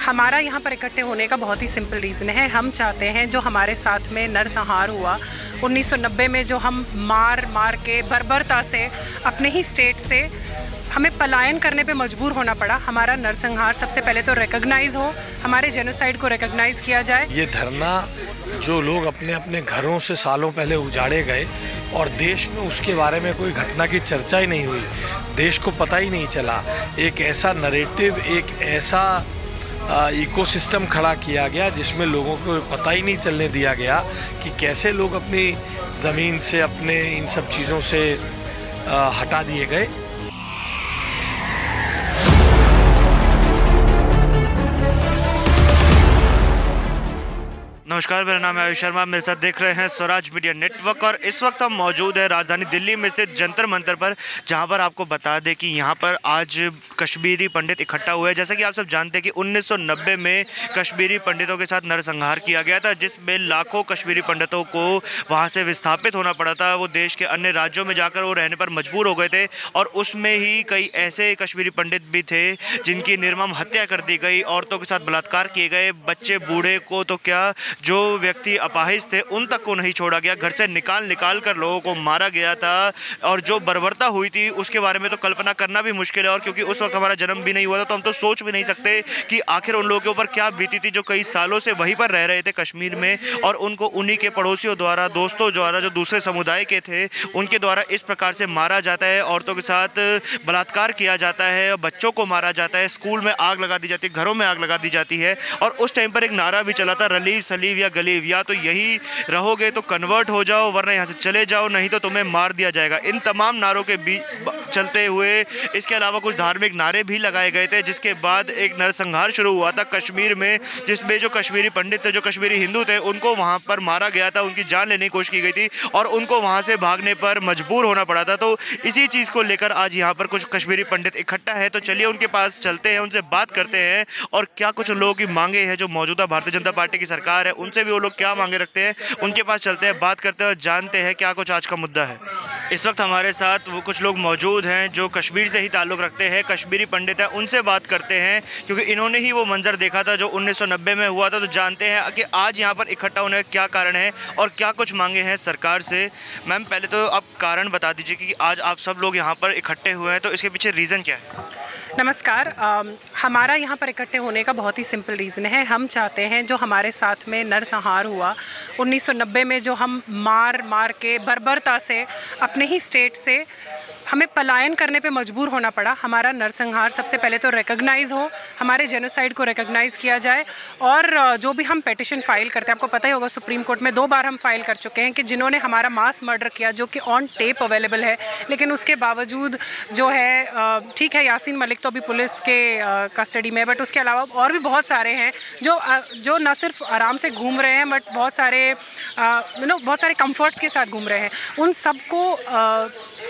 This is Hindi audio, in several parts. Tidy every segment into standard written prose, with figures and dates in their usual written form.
हमारा यहाँ पर इकट्ठे होने का बहुत ही सिंपल रीज़न है। हम चाहते हैं जो हमारे साथ में नरसंहार हुआ 1990 में, जो हम मार के बर्बरता से अपने ही स्टेट से हमें पलायन करने पे मजबूर होना पड़ा, हमारा नरसंहार सबसे पहले तो रिकॉग्नाइज हो, हमारे जेनोसाइड को रिकॉग्नाइज किया जाए। ये धरना जो लोग अपने अपने घरों से सालों पहले उजाड़े गए और देश में उसके बारे में कोई घटना की चर्चा ही नहीं हुई, देश को पता ही नहीं चला, एक ऐसा नरेटिव, एक ऐसा इकोसिस्टम खड़ा किया गया जिसमें लोगों को पता ही नहीं चलने दिया गया कि कैसे लोग अपनी ज़मीन से, अपने इन सब चीज़ों से हटा दिए गए। नमस्कार, मेरा नाम है आयुष शर्मा, मेरे साथ देख रहे हैं स्वराज मीडिया नेटवर्क। और इस वक्त हम मौजूद है राजधानी दिल्ली में स्थित जंतर मंतर पर, जहां पर आपको बता दें कि यहां पर आज कश्मीरी पंडित इकट्ठा हुए हैं। जैसा कि आप सब जानते हैं कि 1990 में कश्मीरी पंडितों के साथ नरसंहार किया गया था, जिसमें लाखों कश्मीरी पंडितों को वहाँ से विस्थापित होना पड़ा था। वो देश के अन्य राज्यों में जाकर वो रहने पर मजबूर हो गए थे और उसमें ही कई ऐसे कश्मीरी पंडित भी थे जिनकी निर्मम हत्या कर दी गई, औरतों के साथ बलात्कार किए गए, बच्चे बूढ़े को तो क्या, जो व्यक्ति अपाहिज थे उन तक को नहीं छोड़ा गया, घर से निकाल कर लोगों को मारा गया था। और जो बर्बरता हुई थी उसके बारे में तो कल्पना करना भी मुश्किल है, और क्योंकि उस वक्त हमारा जन्म भी नहीं हुआ था तो हम तो सोच भी नहीं सकते कि आखिर उन लोगों के ऊपर क्या बीती थी जो कई सालों से वहीं पर रह रहे थे कश्मीर में, और उनको उन्हीं के पड़ोसियों द्वारा, दोस्तों द्वारा, जो दूसरे समुदाय के थे उनके द्वारा इस प्रकार से मारा जाता है, औरतों के साथ बलात्कार किया जाता है, बच्चों को मारा जाता है, स्कूल में आग लगा दी जाती है, घरों में आग लगा दी जाती है। और उस टाइम पर एक नारा भी चला था, रलीव सलीव या गलीव, या तो यही रहोगे तो कन्वर्ट हो जाओ, वरना यहाँ से चले जाओ, नहीं तो तुम्हें मार दिया जाएगा। इन तमाम नारों के बीच चलते हुए इसके अलावा कुछ धार्मिक नारे भी लगाए गए थे, जिसके बाद एक नरसंहार शुरू हुआ था कश्मीर में, जिसमें जो कश्मीरी पंडित थे, जो कश्मीरी हिंदू थे, उनको वहाँ पर मारा गया था, उनकी जान लेने की कोशिश की गई थी और उनको वहाँ से भागने पर मजबूर होना पड़ा था। तो इसी चीज़ को लेकर आज यहाँ पर कुछ कश्मीरी पंडित इकट्ठा है, तो चलिए उनके पास चलते हैं, उनसे बात करते हैं और क्या कुछ उन लोगों की मांगे हैं। जो मौजूदा भारतीय जनता पार्टी की सरकार है उनसे भी वो लोग क्या मांगे रखते हैं, उनके पास चलते हैं, बात करते हैं और जानते हैं क्या कुछ आज का मुद्दा है। इस वक्त हमारे साथ वो कुछ लोग मौजूद हैं जो कश्मीर से ही ताल्लुक़ रखते हैं, कश्मीरी पंडित हैं, उनसे बात करते हैं क्योंकि इन्होंने ही वो मंजर देखा था जो 1990 में हुआ था। तो जानते हैं कि आज यहाँ पर इकट्ठा होने का क्या कारण है और क्या कुछ मांगे हैं सरकार से। मैम, पहले तो आप कारण बता दीजिए कि आज आप सब लोग यहाँ पर इकट्ठे हुए हैं, तो इसके पीछे रीज़न क्या है? नमस्कार। हमारा यहाँ पर इकट्ठे होने का बहुत ही सिंपल रीज़न है। हम चाहते हैं जो हमारे साथ में नरसंहार हुआ 1990 में, जो हम मार के बर्बरता से अपने ही स्टेट से हमें पलायन करने पे मजबूर होना पड़ा, हमारा नरसंहार सबसे पहले तो रिकॉग्नाइज हो, हमारे जेनोसाइड को रिकॉग्नाइज किया जाए। और जो भी हम पेटिशन फाइल करते हैं, आपको पता ही होगा सुप्रीम कोर्ट में 2 बार हम फाइल कर चुके हैं कि जिन्होंने हमारा मास मर्डर किया, जो कि ऑन टेप अवेलेबल है, लेकिन उसके बावजूद जो है, ठीक है यासीन मलिक तो अभी पुलिस के कस्टडी में, बट उसके अलावा और भी बहुत सारे हैं जो न सिर्फ आराम से घूम रहे हैं बट बहुत सारे कंफर्ट्स के साथ घूम रहे हैं। उन सबको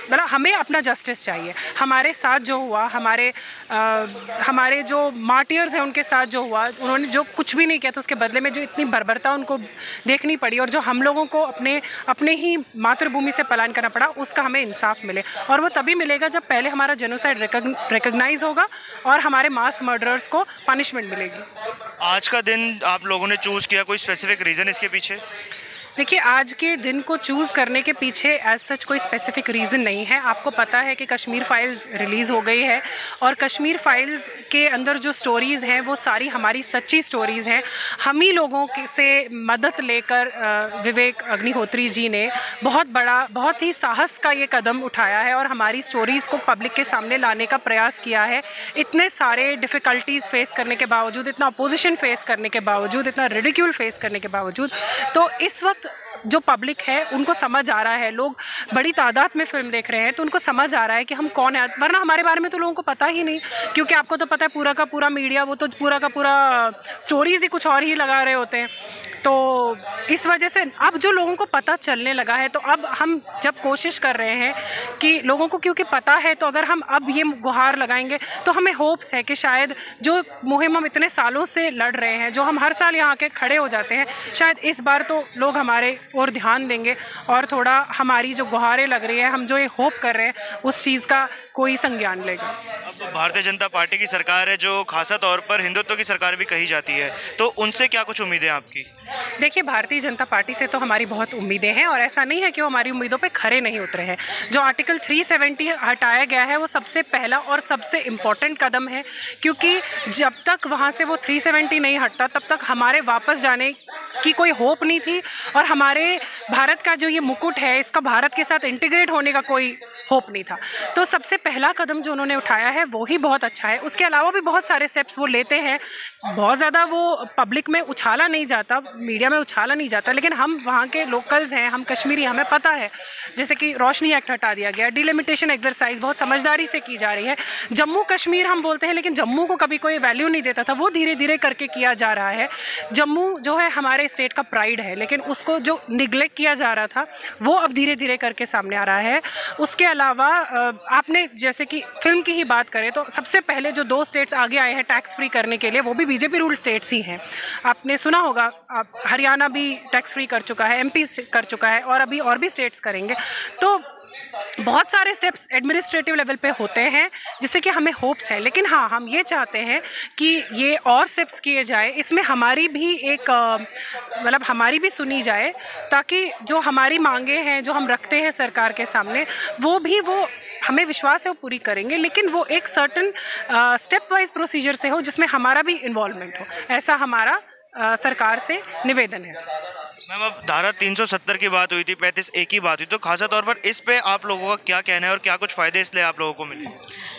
मतलब हमें अपना जस्टिस चाहिए। हमारे साथ जो हुआ, हमारे जो मार्टियर्स हैं उनके साथ जो हुआ, उन्होंने जो कुछ भी नहीं किया था, उसके बदले में जो इतनी बर्बरता उनको देखनी पड़ी और जो हम लोगों को अपने ही मातृभूमि से पलायन करना पड़ा, उसका हमें इंसाफ मिले। और वो तभी मिलेगा जब पहले हमारा जेनोसाइड रिकॉग्नाइज होगा और हमारे मास मर्डरर्स को पनिशमेंट मिलेगी। आज का दिन आप लोगों ने चूज़ किया, कोई स्पेसिफिक रीज़न इसके पीछे? देखिए, आज के दिन को चूज़ करने के पीछे एज सच कोई स्पेसिफिक रीज़न नहीं है। आपको पता है कि कश्मीर फाइल्स रिलीज़ हो गई है और कश्मीर फाइल्स के अंदर जो स्टोरीज़ हैं वो सारी हमारी सच्ची स्टोरीज़ हैं। हम ही लोगों से मदद लेकर विवेक अग्निहोत्री जी ने बहुत ही साहस का ये कदम उठाया है और हमारी स्टोरीज़ को पब्लिक के सामने लाने का प्रयास किया है। इतने सारे डिफ़िकल्टीज़ फेस करने के बावजूद, इतना अपोजिशन फेस करने के बावजूद, इतना रिडिक्यूल फेस करने के बावजूद, तो इस वक्त जो पब्लिक है उनको समझ आ रहा है, लोग बड़ी तादाद में फिल्म देख रहे हैं तो उनको समझ आ रहा है कि हम कौन है। वरना हमारे बारे में तो लोगों को पता ही नहीं, क्योंकि आपको तो पता है पूरा का पूरा मीडिया वो तो पूरा का पूरा स्टोरीज़ ही कुछ और ही लगा रहे होते हैं। तो इस वजह से अब जो लोगों को पता चलने लगा है, तो अब हम जब कोशिश कर रहे हैं कि लोगों को क्योंकि पता है, तो अगर हम अब ये गुहार लगाएंगे तो हमें होप्स है कि शायद जो मुहिम हम इतने सालों से लड़ रहे हैं, जो हम हर साल यहाँ के खड़े हो जाते हैं, शायद इस बार तो लोग हमारे और ध्यान देंगे और थोड़ा हमारी जो गुहारें लग रही है, हम जो ये होप कर रहे हैं, उस चीज़ का कोई संज्ञान लेगा। अब भारतीय जनता पार्टी की सरकार है जो खासा तौर पर हिंदुत्व की सरकार भी कही जाती है, तो उनसे क्या कुछ उम्मीदें आपकी? देखिए, भारतीय जनता पार्टी से तो हमारी बहुत उम्मीदें हैं और ऐसा नहीं है कि वो हमारी उम्मीदों पे खरे नहीं उतरे हैं। जो आर्टिकल 370 हटाया गया है वो सबसे पहला और सबसे इम्पॉर्टेंट कदम है, क्योंकि जब तक वहाँ से वो 370 नहीं हटता तब तक हमारे वापस जाने की कोई होप नहीं थी और हमारे भारत का जो ये मुकुट है इसका भारत के साथ इंटीग्रेट होने का कोई होप नहीं था। तो सबसे पहला कदम जो उन्होंने उठाया है वो ही बहुत अच्छा है। उसके अलावा भी बहुत सारे स्टेप्स वो लेते हैं, बहुत ज़्यादा वो पब्लिक में उछाला नहीं जाता, मीडिया में उछाला नहीं जाता, लेकिन हम वहाँ के लोकल्स हैं, हम कश्मीरी, हमें पता है। जैसे कि रोशनी एक्ट हटा दिया गया, डिलिमिटेशन एक्सरसाइज बहुत समझदारी से की जा रही है। जम्मू कश्मीर हम बोलते हैं लेकिन जम्मू को कभी कोई वैल्यू नहीं देता था, वो धीरे धीरे करके किया जा रहा है। जम्मू जो है हमारे स्टेट का प्राइड है, लेकिन उसको जो निगलेक्ट किया जा रहा था वो अब धीरे धीरे करके सामने आ रहा है। उसके अलावा आपने जैसे कि फिल्म की ही बात करें तो सबसे पहले जो 2 स्टेट्स आगे आए हैं टैक्स फ्री करने के लिए, वो भी बीजेपी रूल स्टेट्स ही हैं। आपने सुना होगा, हरियाणा भी टैक्स फ्री कर चुका है, एमपी कर चुका है और अभी और भी स्टेट्स करेंगे। तो बहुत सारे स्टेप्स एडमिनिस्ट्रेटिव लेवल पे होते हैं जिससे कि हमें होप्स है, लेकिन हाँ, हम ये चाहते हैं कि ये और स्टेप्स किए जाए, इसमें हमारी भी एक मतलब हमारी भी सुनी जाए, ताकि जो हमारी मांगे हैं जो हम रखते हैं सरकार के सामने वो हमें विश्वास है वो पूरी करेंगे, लेकिन वो एक सर्टन स्टेप वाइज प्रोसीजर से हो जिसमें हमारा भी इन्वॉल्वमेंट हो। ऐसा हमारा सरकार से निवेदन है। मैम, अब धारा 370 की बात हुई थी, 35A की बात हुई, तो खासा तौर पर इस पे आप लोगों का क्या कहना है और क्या कुछ फ़ायदे इसलिए आप लोगों को मिले?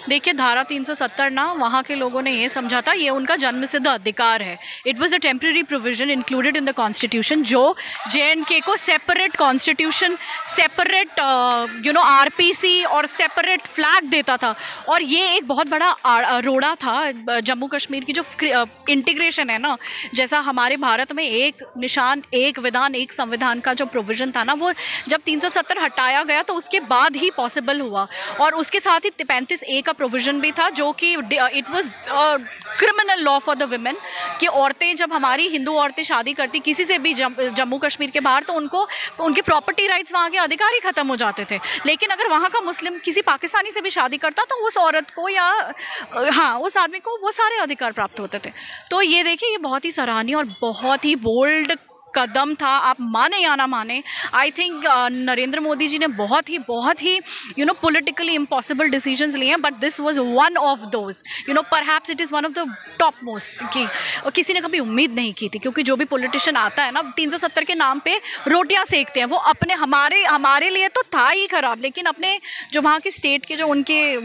देखिए, धारा 370 ना वहाँ के लोगों ने ये समझा था ये उनका जन्मसिद्ध अधिकार है। It was a temporary provision included in the constitution जो JNK को सेपरेट कॉन्स्टिट्यूशन, सेपरेट RPC और सेपरेट फ्लैग देता था। और ये एक बहुत बड़ा रोड़ा था जम्मू कश्मीर की जो इंटीग्रेशन है ना, जैसा हमारे भारत में एक निशान, एक विधान, एक संविधान का जो प्रोविज़न था ना, वो जब 370 हटाया गया तो उसके बाद ही पॉसिबल हुआ। और उसके साथ ही 35A का प्रोविज़न भी था जो कि it was criminal law for the women कि औरतें, जब हमारी हिंदू औरतें शादी करती किसी से भी जम्मू कश्मीर के बाहर, तो उनको उनके प्रॉपर्टी राइट्स, वहाँ के अधिकार ही ख़त्म हो जाते थे। लेकिन अगर वहाँ का मुस्लिम किसी पाकिस्तानी से भी शादी करता तो उस औरत को या उस आदमी को वो सारे अधिकार प्राप्त होते थे। तो ये देखिए, ये बहुत ही सराहनीय और बहुत ही बोल्ड कदम था, आप माने या ना माने। आई थिंक नरेंद्र मोदी जी ने बहुत ही पॉलिटिकली इम्पॉसिबल डिसीजंस लिए हैं, but this was one of those, perhaps it is one of the top most कि किसी ने कभी उम्मीद नहीं की थी। क्योंकि जो भी पॉलिटिशियन आता है ना, 370 के नाम पे रोटियां सेकते हैं, वो अपने हमारे लिए तो था ही खराब, लेकिन अपने जो वहाँ के स्टेट के जो उनके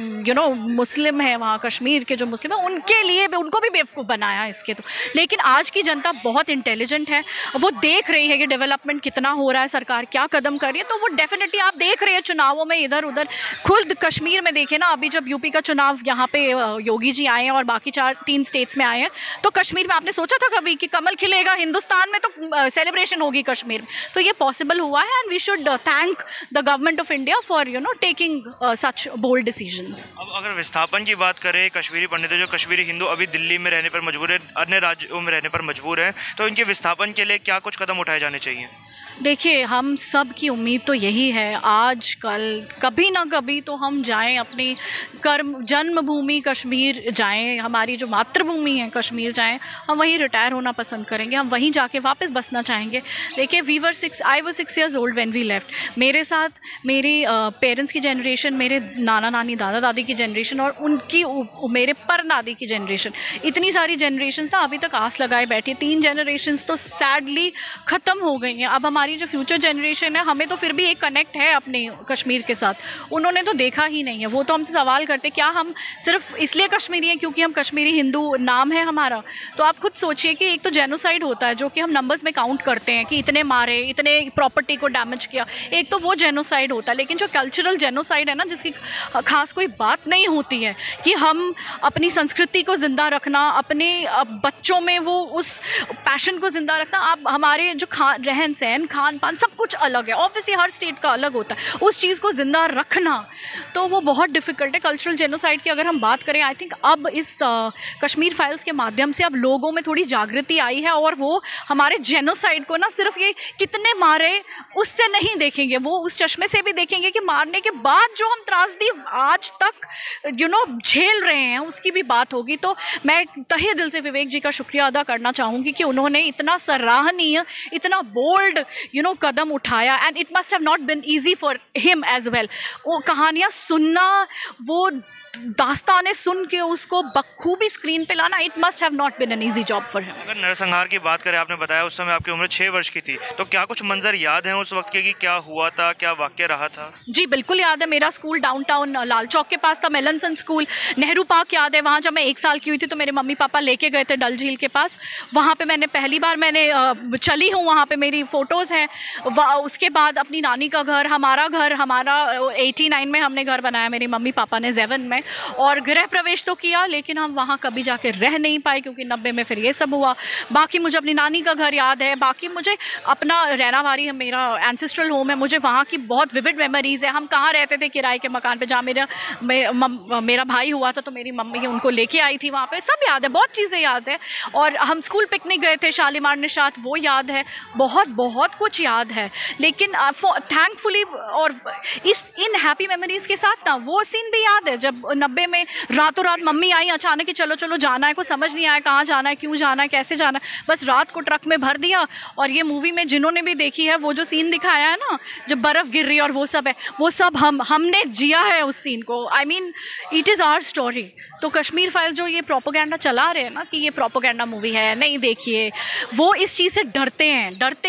मुस्लिम हैं, वहाँ कश्मीर के जो मुस्लिम हैं, उनके लिए उनको भी बेवकूफ़ बनाया इसके। तो लेकिन आज की जनता बहुत इंटेलिजेंट है, वो देख रही है कि डेवलपमेंट कितना हो रहा है, सरकार क्या कदम कर रही है। तो वो डेफिनेटली आप देख रहे हैं चुनावों में इधर उधर, खुद कश्मीर में देखे ना, अभी जब यूपी का चुनाव यहाँ पे योगी जी आए हैं और बाकी 3 स्टेट्स में आए हैं, तो कश्मीर में आपने सोचा था कभी कि कमल खिलेगा हिंदुस्तान में, तो सेलिब्रेशन होगी कश्मीर में। तो ये पॉसिबल हुआ है and we should thank the government of India for taking such bold decisions. अब अगर विस्थापन की बात करें, कश्मीरी पंडित जो कश्मीरी हिंदू अभी दिल्ली में रहने पर मजबूर है, अन्य राज्यों में रहने पर मजबूर है, तो इनके विस्थापन के लिए क्या कुछ कदम उठाए जाने चाहिए? देखिए, हम सब की उम्मीद तो यही है, आज कल कभी ना कभी तो हम जाएं, अपनी जन्मभूमि कश्मीर जाएं, हमारी जो मातृभूमि है कश्मीर जाएं, हम वहीं रिटायर होना पसंद करेंगे, हम वहीं जाके वापस बसना चाहेंगे। देखिए, I was 6 years old when we left। मेरे साथ मेरी पेरेंट्स की जनरेशन, मेरे नाना नानी, दादा दादी की जनरेशन और उनकी मेरे परदादी की जनरेशन, इतनी सारी जनरेशन ना अभी तक आस लगाए बैठी। 3 जनरेशन तो सैडली ख़त्म हो गई हैं। अब हमारी जो फ्यूचर जनरेशन है, हमें तो फिर भी एक कनेक्ट है अपने कश्मीर के साथ, उन्होंने तो देखा ही नहीं है। वो तो हमसे सवाल करते क्या हम सिर्फ इसलिए कश्मीरी हैं क्योंकि हम कश्मीरी हिंदू नाम है हमारा। तो आप खुद सोचिए कि एक तो जेनोसाइड होता है जो कि हम नंबर्स में काउंट करते हैं कि इतने मारे, इतने प्रॉपर्टी को डैमेज किया, एक तो वो जेनोसाइड होता है। लेकिन जो कल्चरल जेनोसाइड है ना, जिसकी खास कोई बात नहीं होती है कि हम अपनी संस्कृति को ज़िंदा रखना, अपने बच्चों में वो उस पैशन को ज़िंदा रखना, आप हमारे जो रहन सहन, खान पान सब कुछ अलग है, ऑब्वियसली हर स्टेट का अलग होता है, उस चीज़ को ज़िंदा रखना तो वो बहुत डिफ़िकल्ट है। कल्चरल जेनोसाइड की अगर हम बात करें, आई थिंक अब इस कश्मीर फाइल्स के माध्यम से अब लोगों में थोड़ी जागृति आई है और वो हमारे जेनोसाइड को ना सिर्फ ये कितने मारे उससे नहीं देखेंगे, वो उस चश्मे से भी देखेंगे कि मारने के बाद जो हम त्रासदी आज तक झेल रहे हैं उसकी भी बात होगी। तो मैं तहे दिल से विवेक जी का शुक्रिया अदा करना चाहूँगी कि उन्होंने इतना सराहनीय, इतना बोल्ड कदम उठाया, and it must have not been easy for him as well. वो कहानियाँ सुनना, वो दास्तानें सुन के उसको बखूबी स्क्रीन पे लाना, it must have not been an easy job for him. अगर नरसंहार की बात करें, आपने बताया उस समय आपकी उम्र 6 वर्ष की थी, तो क्या कुछ मंजर याद हैं उस वक्त के कि क्या हुआ था, क्या वाक़या रहा था? जी बिल्कुल याद है। मेरा स्कूल डाउनटाउन लाल चौक के पास था, मेलनसन स्कूल। नेहरू पार्क याद है, वहाँ जब मैं 1 साल की हुई थी तो मेरे मम्मी पापा लेके गए थे डल झील के पास, वहाँ पे मैंने पहली बार चली हूँ, वहाँ पे मेरी फ़ोटोज़ हैं। उसके बाद अपनी नानी का घर, हमारा 89 में हमने घर बनाया मेरी मम्मी पापा ने जेवन में, और गृह प्रवेश तो किया लेकिन हम वहाँ कभी जाके रह नहीं पाए क्योंकि 90 में फिर ये सब हुआ। बाकी मुझे अपनी नानी का घर याद है, बाकी मुझे अपना रैनावारी मेरा एंसेस्ट्रल होम है, मुझे वहाँ की बहुत विविड मेमोरीज़ है। हम कहाँ रहते थे, किराए के मकान पे, जहाँ मेरा भाई हुआ था तो मेरी मम्मी उनको लेके आई थी, वहाँ पे सब याद है, बहुत चीज़ें याद है। और हम स्कूल पिकनिक गए थे शालीमार निशात, वो याद है, बहुत कुछ याद है। लेकिन थैंकफुली और इन हैप्पी मेमोरीज़ के साथ ना वो सीन भी याद है जब 90 में रातों रात मम्मी आई अचानक कि चलो जाना है, कुछ समझ नहीं आया कहाँ जाना है, क्यों जाना है, कैसे जाना है, बस रात को ट्रक में भर दिया। और ये मूवी में जिन्होंने भी देखी है, वो जो सीन दिखाया है ना जब बर्फ़ गिर रही है और वो सब है, वो सब हमने जिया है उस सीन को। I mean it is our story. तो कश्मीर फाइल जो ये प्रोपोगेंडा चला रहे हैं ना कि ये प्रोपोगेंडा मूवी है, नहीं देखिए, वो इस चीज़ से डरते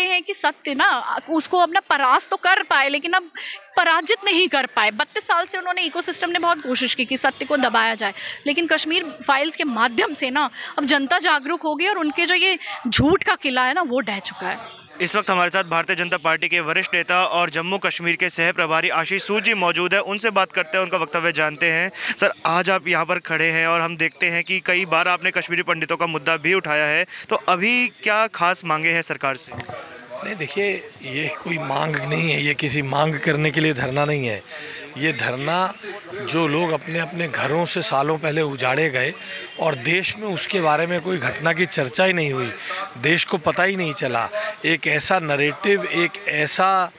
हैं कि सत्य ना उसको अपना परास्त तो कर पाए लेकिन अब पराजित नहीं कर पाए। 32 साल से उन्होंने, इकोसिस्टम ने बहुत कोशिश की कि सत्य को दबाया जाए, लेकिन कश्मीर फाइल्स के माध्यम से ना अब जनता जागरूक होगी और उनके जो ये झूठ का किला है ना वो ढह चुका है। इस वक्त हमारे साथ भारतीय जनता पार्टी के वरिष्ठ नेता और जम्मू कश्मीर के सह प्रभारी आशीष सूद जी मौजूद है, उनसे बात करते हैं, उनका वक्तव्य जानते हैं। सर, आज आप यहाँ पर खड़े हैं और हम देखते हैं कि कई बार आपने कश्मीरी पंडितों का मुद्दा भी उठाया है, तो अभी क्या खास मांगे हैं सरकार से? नहीं, देखिए, ये कोई मांग नहीं है, ये किसी मांग करने के लिए धरना नहीं है। ये धरना जो लोग अपने अपने घरों से सालों पहले उजाड़े गए और देश में उसके बारे में कोई घटना की चर्चा ही नहीं हुई, देश को पता ही नहीं चला, एक ऐसा नरेटिव, एक ऐसा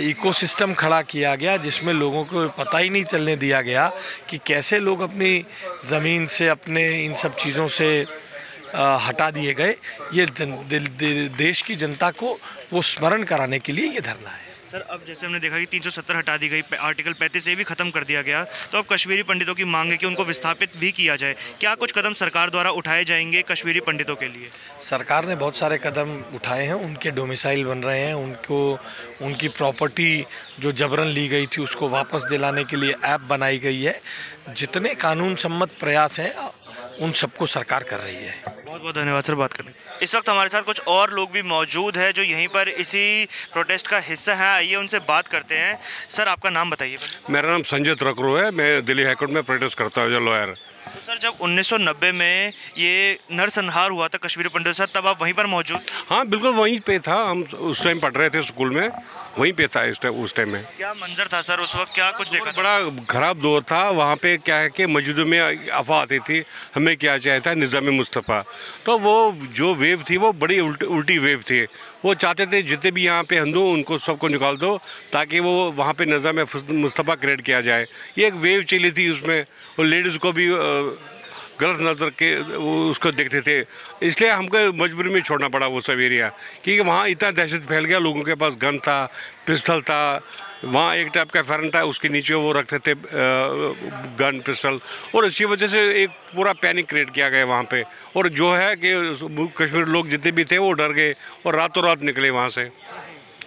इकोसिस्टम खड़ा किया गया जिसमें लोगों को पता ही नहीं चलने दिया गया कि कैसे लोग अपनी ज़मीन से, अपने इन सब चीज़ों से हटा दिए गए। ये देश की जनता को वो स्मरण कराने के लिए ये धरना है। सर, अब जैसे हमने देखा कि 370 हटा दी गई, आर्टिकल 35 से भी खत्म कर दिया गया, तो अब कश्मीरी पंडितों की मांग है कि उनको विस्थापित भी किया जाए। क्या कुछ कदम सरकार द्वारा उठाए जाएंगे कश्मीरी पंडितों के लिए? सरकार ने बहुत सारे कदम उठाए हैं, उनके डोमिसाइल बन रहे हैं, उनकी प्रॉपर्टी जो जबरन ली गई थी उसको वापस दिलाने के लिए ऐप बनाई गई है। जितने कानून सम्मत प्रयास हैं उन सबको सरकार कर रही है। बहुत बहुत धन्यवाद सर बात करने। इस वक्त हमारे साथ कुछ और लोग भी मौजूद हैं जो यहीं पर इसी प्रोटेस्ट का हिस्सा हैं, आइए उनसे बात करते हैं। सर, आपका नाम बताइए। मेरा नाम संजय त्रकरू है, मैं दिल्ली हाईकोर्ट में प्रोटेस्ट करता हूँ एज लॉयर। तो सर, जब 1990 में ये नरसंहार हुआ था कश्मीरी पंडितों के साथ, तब आप वहीं पर मौजूद? हाँ, बिल्कुल वहीं पे था, हम उस टाइम पढ़ रहे थे स्कूल में, वहीं पे था उस टाइम में। क्या मंजर था सर उस वक्त, क्या कुछ देखा? बड़ा खराब दौर था वहाँ पे। क्या है कि मस्जिदों में अफवाह आती थी हमें क्या चाहिए था निज़ाम मुस्तफ़ा, तो वो जो वेव थी वो बड़ी उल्टी वेव थी। वो चाहते थे जितने भी यहाँ पे हिंदू उनको सबको निकाल दो ताकि वो वहाँ पे निज़ाम मुस्तफ़ा क्रिएट किया जाए। ये एक वेव चली थी उसमें, और लेडीज़ को भी गलत नज़र के वो उसको देखते थे, इसलिए हमको मजबूरी में छोड़ना पड़ा वो सब एरिया, क्योंकि वहाँ इतना दहशत फैल गया। लोगों के पास गन था, पिस्टल था, वहाँ एक टाइप का फैरन था, उसके नीचे वो रखते थे गन पिस्टल, और इसी वजह से एक पूरा पैनिक क्रिएट किया गया वहाँ पे। और जो है कि कश्मीर लोग जितने भी थे वो डर गए और रातों रात निकले वहाँ से।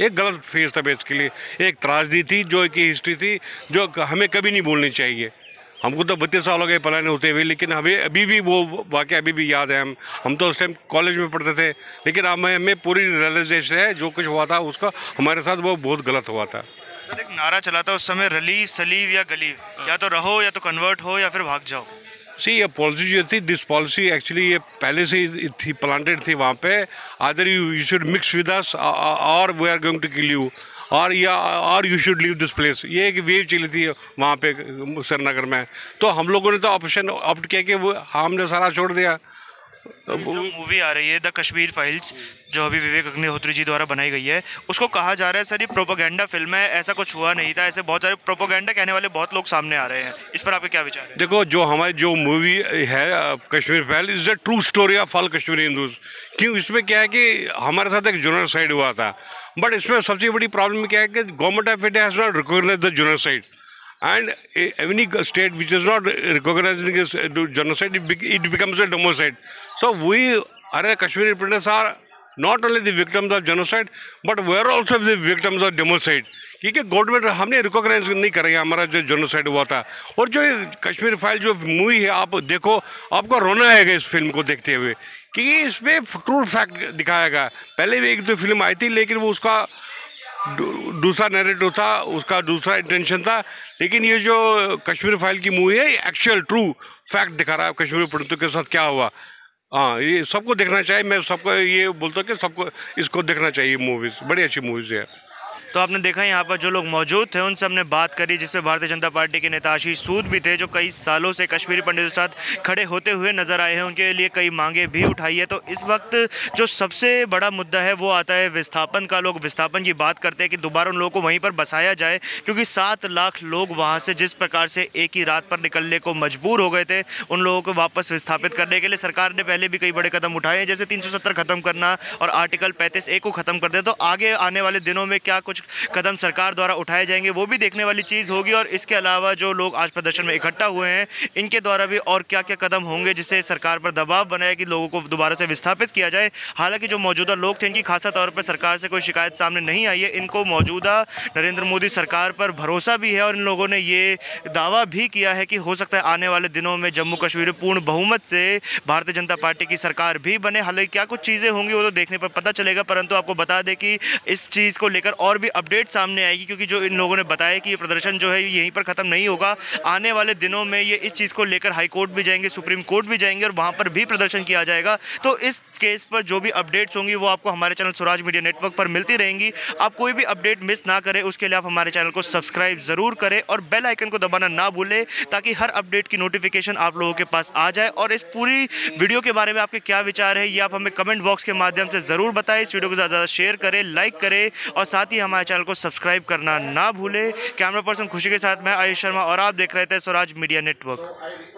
एक गलत फेज था बेसिकली, एक त्रासदी थी, जो एक हिस्ट्री थी जो हमें कभी नहीं भूलनी चाहिए। हमको तो 32 साल हो गए पलायन होते हुए, लेकिन हमें अभी भी वो वाक़या अभी भी याद है। हम तो उस टाइम कॉलेज में पढ़ते थे, लेकिन हमें पूरी रियलाइजेशन है जो कुछ हुआ था उसका हमारे साथ वो बहुत गलत हुआ था। सर, एक नारा चला था उस समय, रली सलीव या गलीव, या तो रहो या तो कन्वर्ट हो या फिर भाग जाओ। सी ये पॉलिसी जो थी, दिस पॉलिसी एक्चुअली ये पहले से ही थी, प्लांटेड थी वहाँ पे। Either you should mix with us और we are going to kill you, और you should leave this place. ये एक वेव चली थी वहाँ पे श्रीनगर में, तो हम लोगों ने तो ऑप्शन ऑप्ट किया कि वो हमने सारा छोड़ दिया। जो मूवी आ रही है द कश्मीर फाइल्स, जो अभी विवेक अग्निहोत्री जी द्वारा बनाई गई है, उसको कहा जा रहा है सर ये प्रोपेगेंडा फिल्म है, ऐसा कुछ हुआ नहीं था, ऐसे बहुत सारे प्रोपेगेंडा कहने वाले बहुत लोग सामने आ रहे हैं। इस पर आपके क्या विचार है? देखो, जो हमारी जो मूवी है Kashmir file is a true story of all Kashmiri Hindus. क्यों? इसमें क्या है कि हमारे साथ एक जेनोसाइड हुआ था, बट इसमें सबसे बड़ी प्रॉब्लम क्या है कि government of India has not recognise the genocide, and any state which is not recognizing this genocide, it becomes a democide. So we are Kashmiri Pandits are not only the victims of genocide, but we are also the victims of democide. क्योंकि गवर्नमेंट हमने रिकॉग्नाइज नहीं कर रही है हमारा जो जेनोसाइड हुआ था। और जो कश्मीर फाइल जो मूवी है, आप देखो, आपको रोना आएगा इस फिल्म को देखते हुए, क्योंकि इसमें ट्रू फैक्ट दिखाया गया। पहले भी एक दो फिल्म आई थी, लेकिन वो उसका दूसरा नैरेटिव था, उसका दूसरा इंटेंशन था। लेकिन ये जो कश्मीर फाइल की मूवी है, एक्चुअल ट्रू फैक्ट दिखा रहा है कश्मीरी पंडितों के साथ क्या हुआ। हाँ, ये सबको देखना चाहिए। मैं सबको ये बोलता हूँ कि सबको इसको देखना चाहिए। मूवीज़ बड़ी अच्छी मूवीज़ है। तो आपने देखा यहाँ पर जो लोग मौजूद थे उनसे हमने बात करी, जिसमें भारतीय जनता पार्टी के नेता आशीष सूद भी थे, जो कई सालों से कश्मीरी पंडितों के साथ खड़े होते हुए नजर आए हैं। उनके लिए कई मांगे भी उठाई है। तो इस वक्त जो सबसे बड़ा मुद्दा है वो आता है विस्थापन का। लोग विस्थापन की बात करते हैं कि दोबारा उन लोगों को वहीं पर बसाया जाए, क्योंकि 7 लाख लोग वहाँ से जिस प्रकार से एक ही रात पर निकलने को मजबूर हो गए थे, उन लोगों को वापस विस्थापित करने के लिए सरकार ने पहले भी कई बड़े कदम उठाए हैं, जैसे 370 खत्म करना और आर्टिकल 35A को ख़त्म कर दे। तो आगे आने वाले दिनों में क्या कुछ कदम सरकार द्वारा उठाए जाएंगे, वो भी देखने वाली चीज़ होगी। और इसके अलावा जो लोग आज प्रदर्शन में इकट्ठा हुए हैं, इनके द्वारा भी और क्या क्या कदम होंगे जिससे सरकार पर दबाव बनाए कि लोगों को दोबारा से विस्थापित किया जाए। हालांकि जो मौजूदा लोग थे, इनकी खासा तौर पर सरकार से कोई शिकायत सामने नहीं आई है। इनको मौजूदा नरेंद्र मोदी सरकार पर भरोसा भी है और इन लोगों ने ये दावा भी किया है कि हो सकता है आने वाले दिनों में जम्मू कश्मीर में पूर्ण बहुमत से भारतीय जनता पार्टी की सरकार भी बने। हालांकि क्या कुछ चीज़ें होंगी वो तो देखने पर पता चलेगा, परंतु आपको बता दें कि इस चीज़ को लेकर और भी अपडेट सामने आएगी, क्योंकि जो इन लोगों ने बताया कि ये प्रदर्शन जो है यहीं पर ख़त्म नहीं होगा। आने वाले दिनों में ये इस चीज़ को लेकर हाई कोर्ट भी जाएंगे, सुप्रीम कोर्ट भी जाएंगे और वहाँ पर भी प्रदर्शन किया जाएगा। तो इस केस पर जो भी अपडेट्स होंगी वो आपको हमारे चैनल स्वराज मीडिया नेटवर्क पर मिलती रहेंगी। आप कोई भी अपडेट मिस ना करें, उसके लिए आप हमारे चैनल को सब्सक्राइब ज़रूर करें और बेल आइकन को दबाना ना भूलें, ताकि हर अपडेट की नोटिफिकेशन आप लोगों के पास आ जाए। और इस पूरी वीडियो के बारे में आपके क्या विचार है, ये आप हमें कमेंट बॉक्स के माध्यम से ज़रूर बताएं। इस वीडियो को ज़्यादा शेयर करें, लाइक करें और साथ ही हमारे चैनल को सब्सक्राइब करना ना भूलें। कैमरा पर्सन खुशी के साथ मैं आयुष शर्मा और आप देख रहे थे स्वराज मीडिया नेटवर्क।